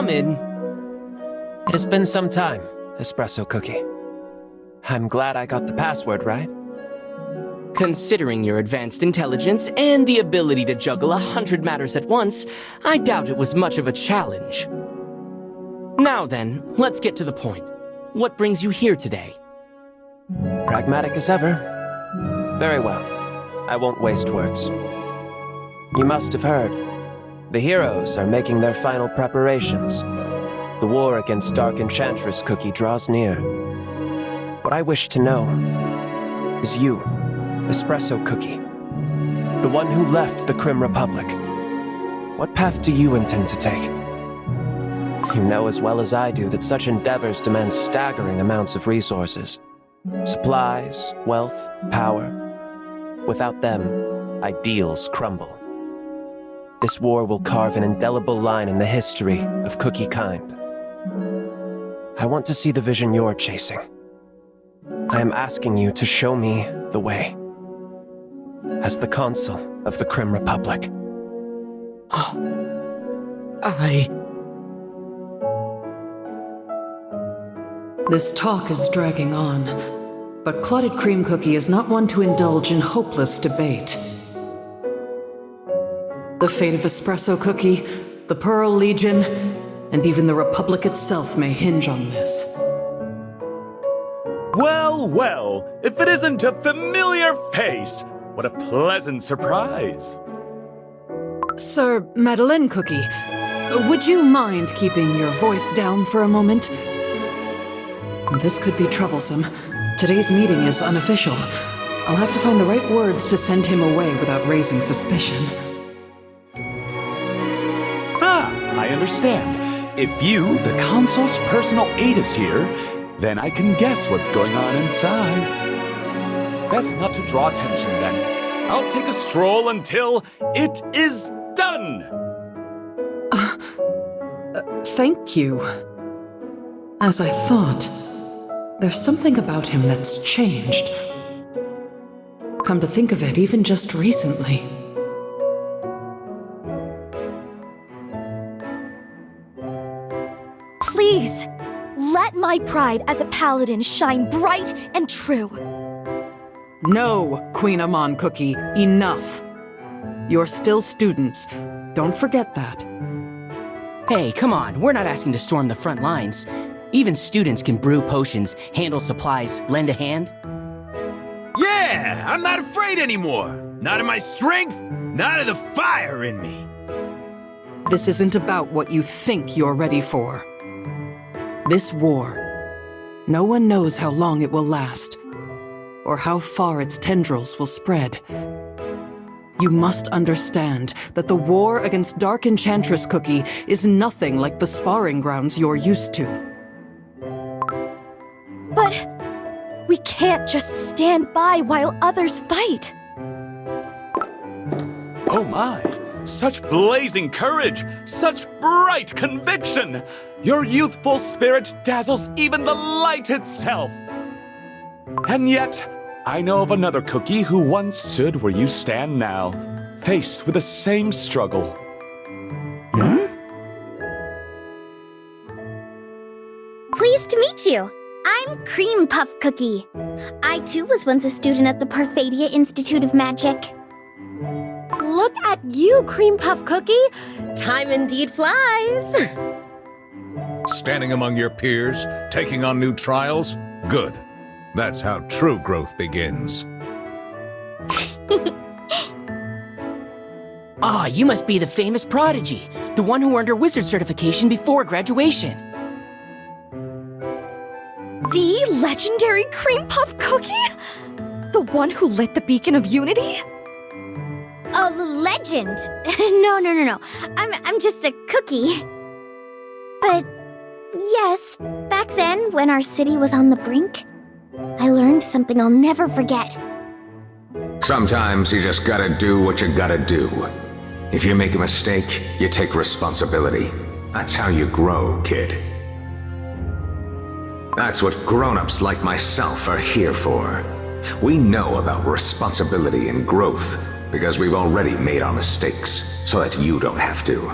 come in. It has been some time, Espresso Cookie. I'm glad I got the password right. Considering your advanced intelligence and the ability to juggle 100 matters at once, I doubt it was much of a challenge. Now then, let's get to the point. What brings you here today? Pragmatic as ever. Very well. I won't waste words. You must have heard. The heroes are making their final preparations. The war against Dark Enchantress Cookie draws near. What I wish to know is you, Espresso Cookie, the one who left the Crim Republic. What path do you intend to take? You know as well as I do that such endeavors demand staggering amounts of resources. Supplies, wealth, power. Without them, ideals crumble. This war will carve an indelible line in the history of Cookie kind. I want to see the vision you're chasing. I am asking you to show me the way. As the Consul of the Crim Republic. This talk is dragging on, but Clotted Cream Cookie is not one to indulge in hopeless debate. The fate of Espresso Cookie, the Pearl Legion, and even the Republic itself may hinge on this. Well, well, if it isn't a familiar face, what a pleasant surprise. Sir Madeleine Cookie, would you mind keeping your voice down for a moment? This could be troublesome. Today's meeting is unofficial. I'll have to find the right words to send him away without raising suspicion. I understand. If you, the Consul's personal aide, is here, then I can guess what's going on inside. Best not to draw attention, then. I'll take a stroll until it is done! Thank you. As I thought, there's something about him that's changed. Come to think of it, even just recently. Please, let my pride as a paladin shine bright and true. No, Queen Amon Cookie, enough. You're still students. Don't forget that. Hey, come on, we're not asking to storm the front lines. Even students can brew potions, handle supplies, lend a hand. Yeah, I'm not afraid anymore. Not of my strength, not of the fire in me. This isn't about what you think you're ready for. This war, no one knows how long it will last, or how far its tendrils will spread. You must understand that the war against Dark Enchantress Cookie is nothing like the sparring grounds you're used to. But we can't just stand by while others fight. Oh my! Such blazing courage! Such bright conviction! Your youthful spirit dazzles even the light itself! And yet, I know of another Cookie who once stood where you stand now, faced with the same struggle. Pleased to meet you. I'm Cream Puff Cookie. I too was once a student at the Parfadia Institute of Magic. Look at you, Cream Puff Cookie. Time indeed flies. Standing among your peers, taking on new trials? Good. That's how true growth begins. Ah, you must be the famous prodigy, the one who earned her wizard certification before graduation. The legendary Cream Puff Cookie? The one who lit the beacon of unity? Oh, legend. No. I'm just a cookie. But yes, back then, when our city was on the brink, I learned something I'll never forget. Sometimes you just gotta do what you gotta do. If you make a mistake, you take responsibility. That's how you grow, kid. That's what grown-ups like myself are here for. We know about responsibility and growth because we've already made our mistakes so that you don't have to.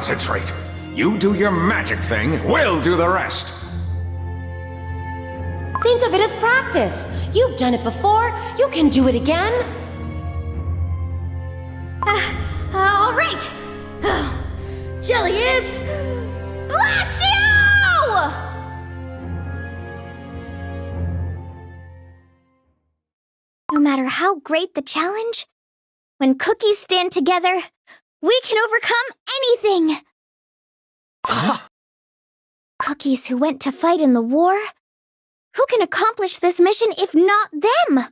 concentrate. You do your magic thing, we'll do the rest. Think of it as practice. You've done it before. You can do it again. All right. Jelly is... Blastio! No matter how great the challenge, when cookies stand together, we can overcome anything! Cookies who went to fight in the war? Who can accomplish this mission if not them?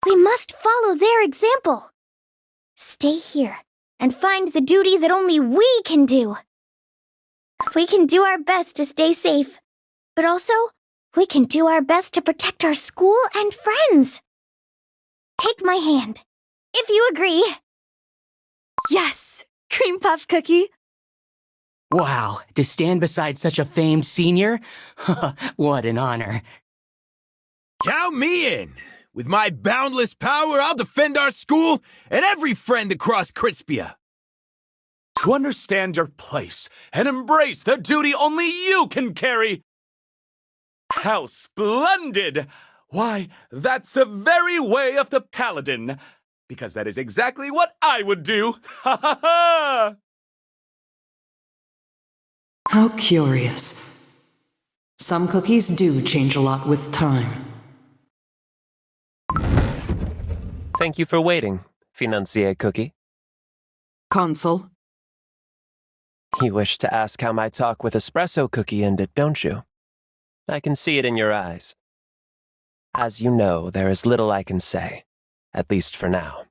We must follow their example. Stay here and find the duty that only we can do. We can do our best to stay safe, but also, we can do our best to protect our school and friends. Take my hand, if you agree. Yes, Cream Puff Cookie. Wow, to stand beside such a famed senior? What an honor. Count me in! With my boundless power, I'll defend our school and every friend across Crispia. To understand your place and embrace the duty only you can carry. How splendid! Why, that's the very way of the paladin. Because that is exactly what I would do. Ha ha ha! How curious. Some cookies do change a lot with time. Thank you for waiting, Financier Cookie. Consul. You wish to ask how my talk with Espresso Cookie ended, don't you? I can see it in your eyes. As you know, there is little I can say, at least for now.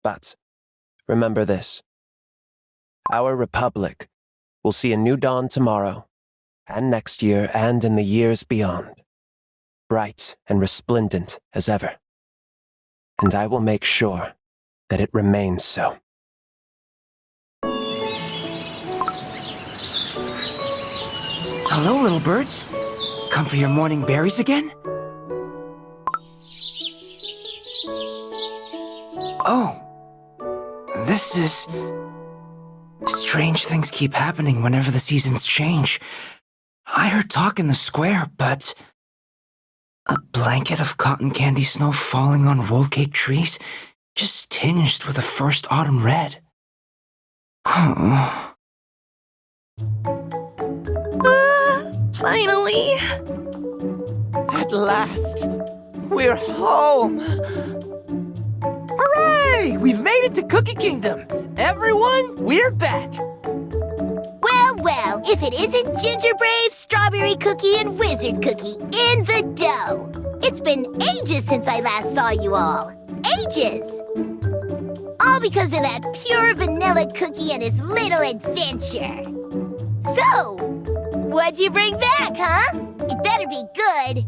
But remember this. Our republic will see a new dawn tomorrow, and next year, and in the years beyond. Bright and resplendent as ever. And I will make sure that it remains so. Hello, little birds. Come for your morning berries again? Oh. This is... Strange things keep happening whenever the seasons change. I heard talk in the square, but... A blanket of cotton candy snow falling on roll cake trees, just tinged with a first autumn red. Finally! At last, we're home! Hooray! We've made it to Cookie Kingdom! Everyone, we're back! Well, if it isn't Ginger Brave, Strawberry Cookie, and Wizard Cookie in the dough. It's been ages since I last saw you all. Ages! All because of that pure vanilla cookie and his little adventure. So, what'd you bring back, huh? It better be good.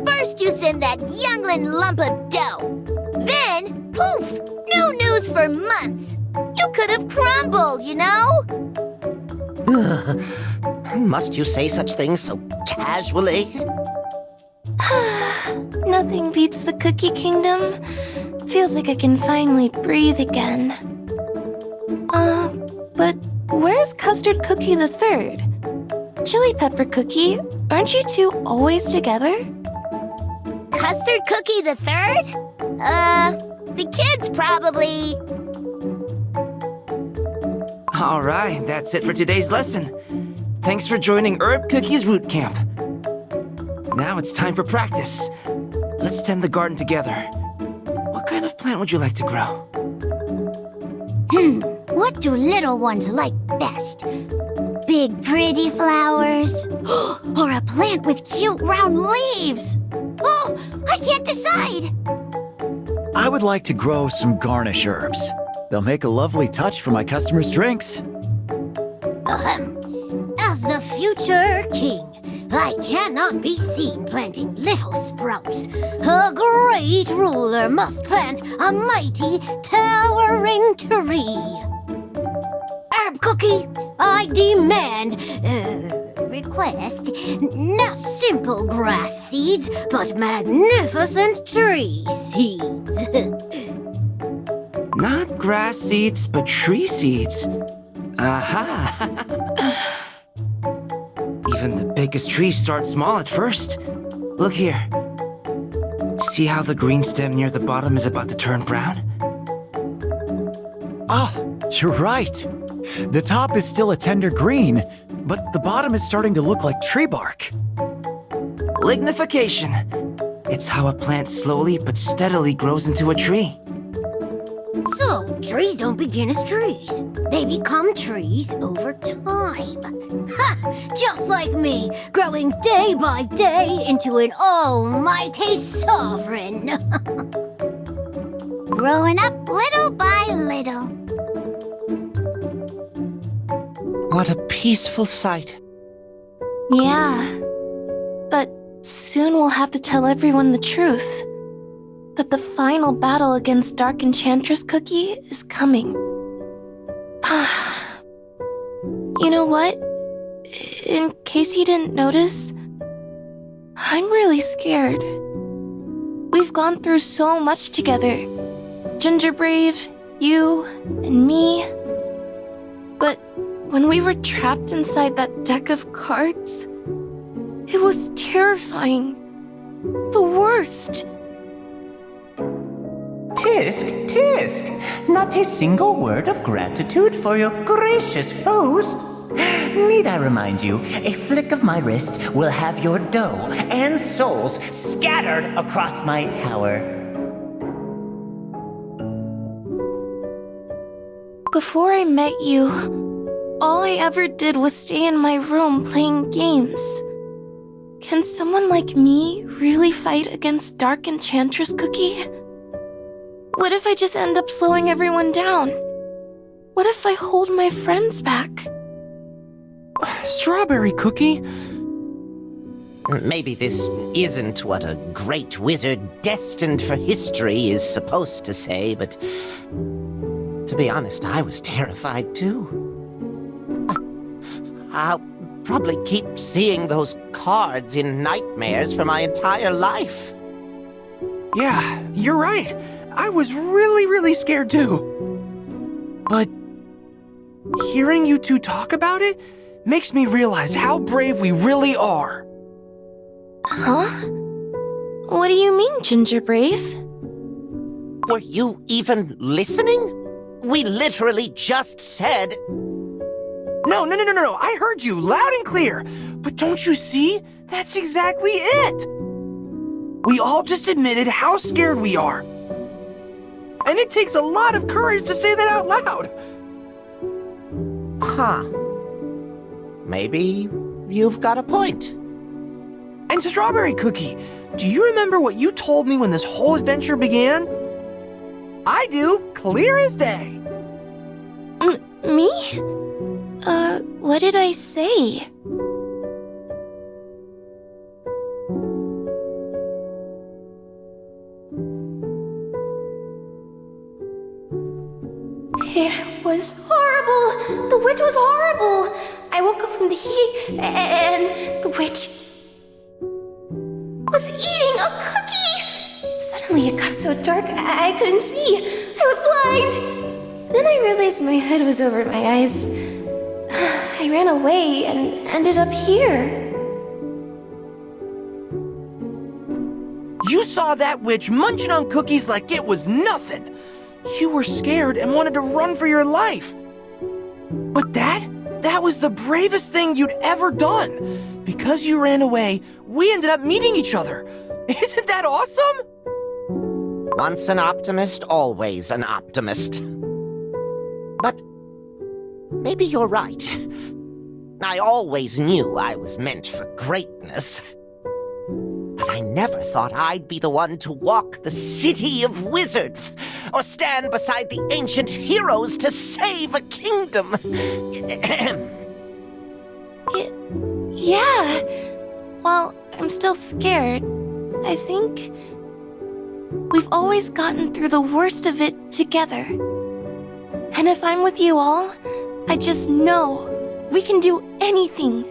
First you send that youngling lump of dough. Then, poof, no news for months. You could have crumbled, you know? Must you say such things so casually? Nothing beats the Cookie Kingdom. Feels like I can finally breathe again. But where's Custard Cookie the Third? Chili Pepper Cookie, aren't you two always together? Custard Cookie the Third? The kids probably... All right, that's it for today's lesson. Thanks for joining Herb Cookie's Root Camp. Now it's time for practice. Let's tend the garden together. What kind of plant would you like to grow? What do little ones like best? Big pretty flowers? Or a plant with cute round leaves? Oh, I can't decide! I would like to grow some garnish herbs. They'll make a lovely touch for my customers' drinks. As the future king, I cannot be seen planting little sprouts. A great ruler must plant a mighty, towering tree. Herb Cookie, I demand, request, not simple grass seeds, but magnificent tree seeds. Not grass seeds, but tree seeds. Aha! Even the biggest trees start small at first. Look here. See how the green stem near the bottom is about to turn brown? Oh, you're right. The top is still a tender green, but the bottom is starting to look like tree bark. Lignification. It's how a plant slowly but steadily grows into a tree. So, trees don't begin as trees. They become trees over time. Ha! Just like me, growing day by day into an almighty sovereign. Growing up little by little. What a peaceful sight. Yeah. But soon we'll have to tell everyone the truth. That the final battle against Dark Enchantress Cookie is coming. You know what? In case you didn't notice, I'm really scared. We've gone through so much together. Gingerbrave, you, and me. But when we were trapped inside that deck of cards, it was terrifying. The worst. Tisk, not a single word of gratitude for your gracious host. Need I remind you, a flick of my wrist will have your dough and souls scattered across my tower. Before I met you, all I ever did was stay in my room playing games. Can someone like me really fight against Dark Enchantress Cookie? What if I just end up slowing everyone down? What if I hold my friends back? Strawberry Cookie? Maybe this isn't what a great wizard destined for history is supposed to say, but to be honest, I was terrified too. I'll probably keep seeing those cards in nightmares for my entire life. Yeah, you're right. I was really scared too. But hearing you two talk about it makes me realize how brave we really are. Huh? What do you mean, Gingerbrave? Were you even listening? We literally just said... No, I heard you loud and clear. But don't you see? That's exactly it. We all just admitted how scared we are. And it takes a lot of courage to say that out loud. Huh. Maybe you've got a point. And Strawberry Cookie, do you remember what you told me when this whole adventure began? I do, clear as day. Me? What did I say? It was horrible! The witch was horrible! I woke up from the heat and the witch was eating a cookie! Suddenly it got so dark I couldn't see. I was blind! Then I realized my head was over my eyes. I ran away and ended up here. You saw that witch munching on cookies like it was nothing. You were scared and wanted to run for your life. But that was the bravest thing you'd ever done. Because you ran away, we ended up meeting each other. Isn't that awesome? Once an optimist, always an optimist. But maybe you're right. I always knew I was meant for greatness. But I never thought I'd be the one to walk the city of wizards, or stand beside the ancient heroes to save a kingdom. Yeah. While I'm still scared, I think we've always gotten through the worst of it together. And if I'm with you all, I just know we can do anything.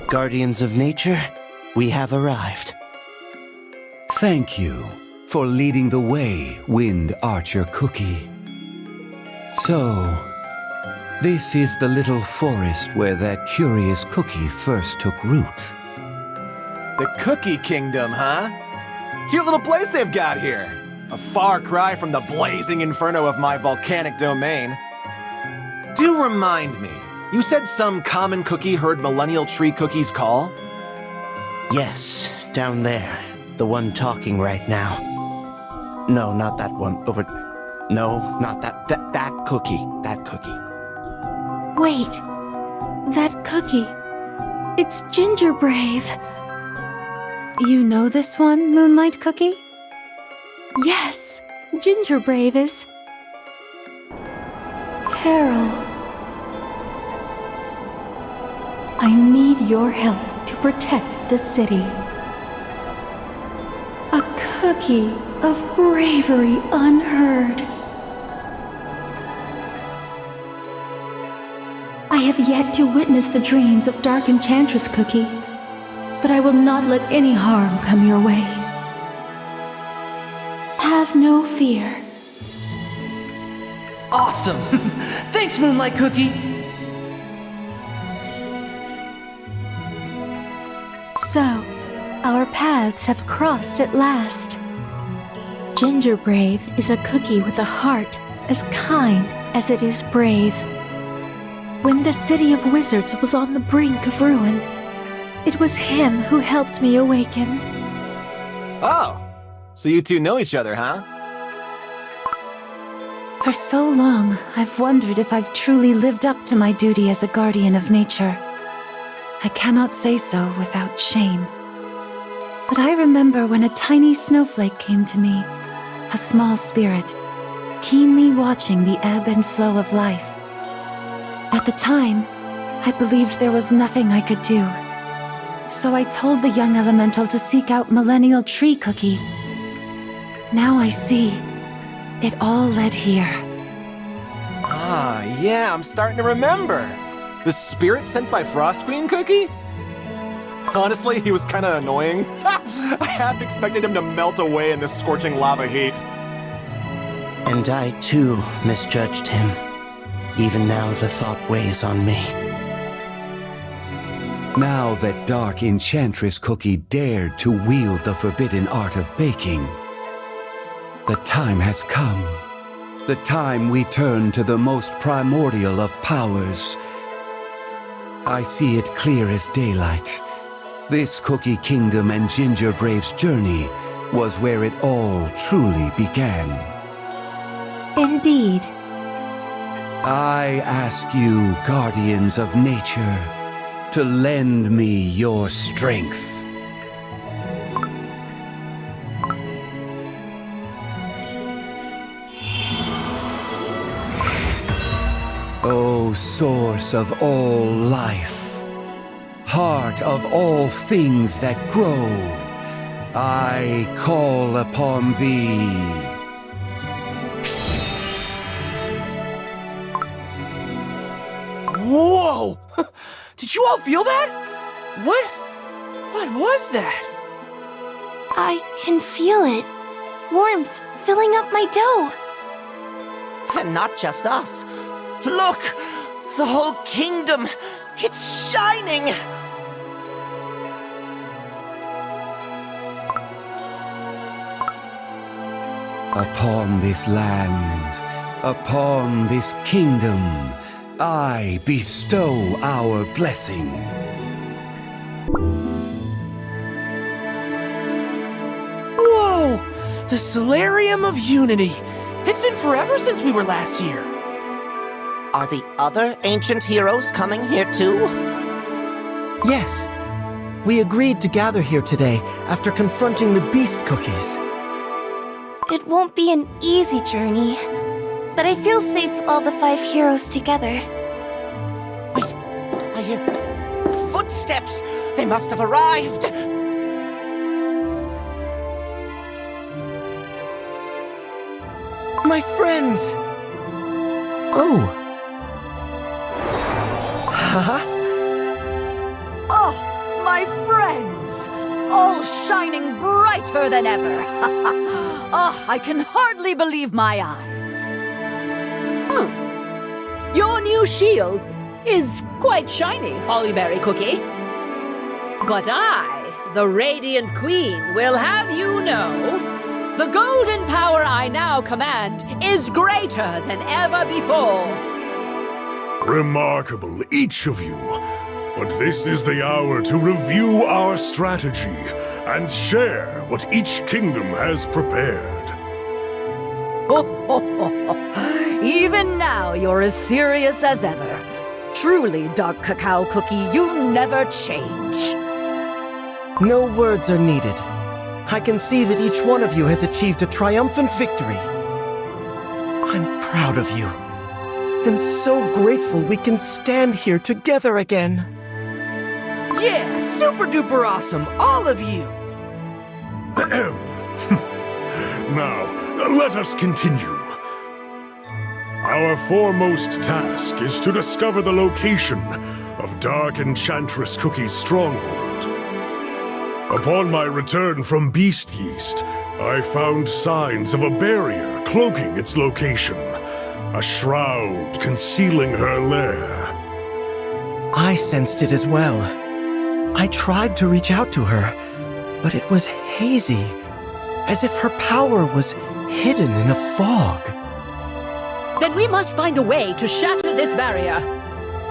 Guardians of nature, we have arrived. Thank you for leading the way, Wind Archer Cookie. So, this is the little forest where that curious cookie first took root. The Cookie Kingdom, huh? Cute little place they've got here. A far cry from the blazing inferno of my volcanic domain. Do remind me, you said some common cookie heard millennial tree cookies call? Yes, down there. The one talking right now. No, not that one. Over... No, not that. That cookie. That cookie. Wait. That cookie. It's Gingerbrave. You know this one, Moonlight Cookie? Yes, Gingerbrave is... Carol. I need your help to protect the city. A cookie of bravery unheard. I have yet to witness the dreams of Dark Enchantress Cookie, but I will not let any harm come your way. Have no fear. Awesome! Thanks, Moonlight Cookie! So, our paths have crossed at last. Gingerbrave is a cookie with a heart as kind as it is brave. When the city of wizards was on the brink of ruin, it was him who helped me awaken. Oh, so you two know each other, huh? For so long, I've wondered if I've truly lived up to my duty as a guardian of nature. I cannot say so without shame. But I remember when a tiny snowflake came to me, a small spirit, keenly watching the ebb and flow of life. At the time, I believed there was nothing I could do. So I told the young elemental to seek out Millennial Tree Cookie. Now I see. It all led here. Ah, yeah, I'm starting to remember. The spirit sent by Frost Queen Cookie? Honestly, he was kinda annoying. I half expected him to melt away in the scorching lava heat. And I, too, misjudged him. Even now, the thought weighs on me. Now that Dark Enchantress Cookie dared to wield the forbidden art of baking, the time has come. The time we turn to the most primordial of powers. I see it clear as daylight. This Cookie Kingdom and Gingerbrave's journey was where it all truly began. Indeed. I ask you, guardians of nature, to lend me your strength. O source of all life, heart of all things that grow, I call upon thee. Whoa! Did you all feel that? What was that? I can feel it. Warmth filling up my dough. And not just us. Look! The whole kingdom! It's shining! Upon this land, upon this kingdom, I bestow our blessing. Whoa! The Solarium of Unity! It's been forever since we were last here. Are the other ancient heroes coming here too? Yes. We agreed to gather here today after confronting the beast cookies. It won't be an easy journey, but I feel safe with all the 5 heroes together. Wait, I hear footsteps. They must have arrived. My friends! Oh. Oh, my friends! all shining brighter than ever. I can hardly believe my eyes. Your new shield is quite shiny, Hollyberry Cookie. But I, the Radiant Queen, will have you know, the golden power I now command is greater than ever before. Remarkable, each of you. But this is the hour to review our strategy and share what each kingdom has prepared. Even now, you're as serious as ever. Truly, Dark Cacao Cookie, you never change. No words are needed. I can see that each one of you has achieved a triumphant victory. I'm proud of you, and so grateful we can stand here together again. Yeah, super duper awesome, all of you! Now, let us continue. Our foremost task is to discover the location of Dark Enchantress Cookie's stronghold. Upon my return from Beast Yeast, I found signs of a barrier cloaking its location, a shroud concealing her lair. I sensed it as well. I tried to reach out to her, but it was hazy, as if her power was hidden in a fog. Then we must find a way to shatter this barrier.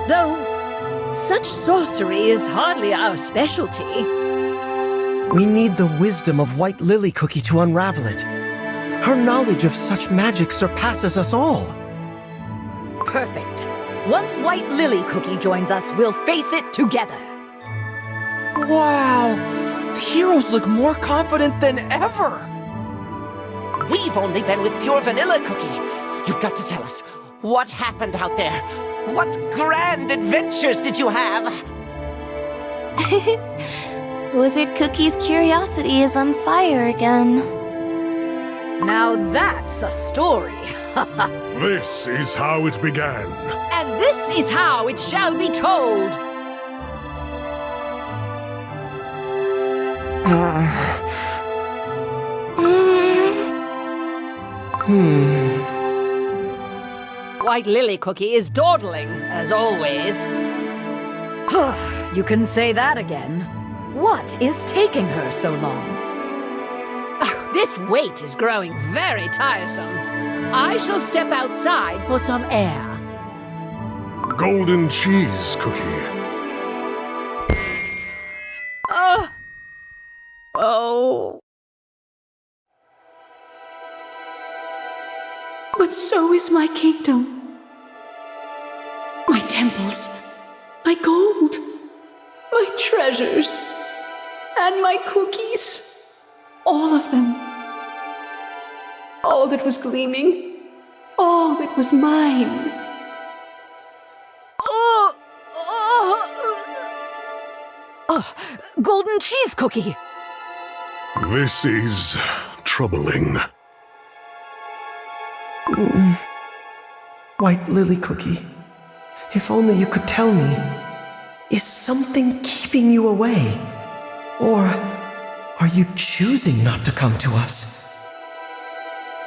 Though, such sorcery is hardly our specialty. We need the wisdom of White Lily Cookie to unravel it. Her knowledge of such magic surpasses us all. Perfect. Once White Lily Cookie joins us, we'll face it together. Wow! The heroes look more confident than ever! We've only been with pure vanilla Cookie. You've got to tell us, what happened out there? What grand adventures did you have? Wizard Cookie's curiosity is on fire again. Now that's a story. This is how it began. And this is how it shall be told. White Lily Cookie is dawdling, as always. You can say that again. What is taking her so long? This wait is growing very tiresome. I shall step outside for some air. Golden cheese cookie. Oh. But so is my kingdom. My temples, my gold, my treasures, and my cookies. All of them. All that was gleaming, all that was mine. Golden cheese cookie! This is troubling. White Lily Cookie, if only you could tell me, is something keeping you away? Or are you choosing not to come to us?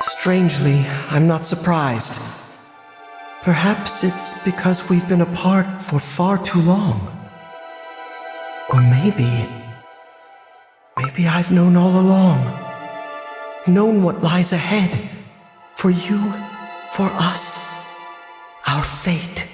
Strangely, I'm not surprised. Perhaps it's because we've been apart for far too long. Or maybe I've known all along. Known what lies ahead. For you, for us, our fate.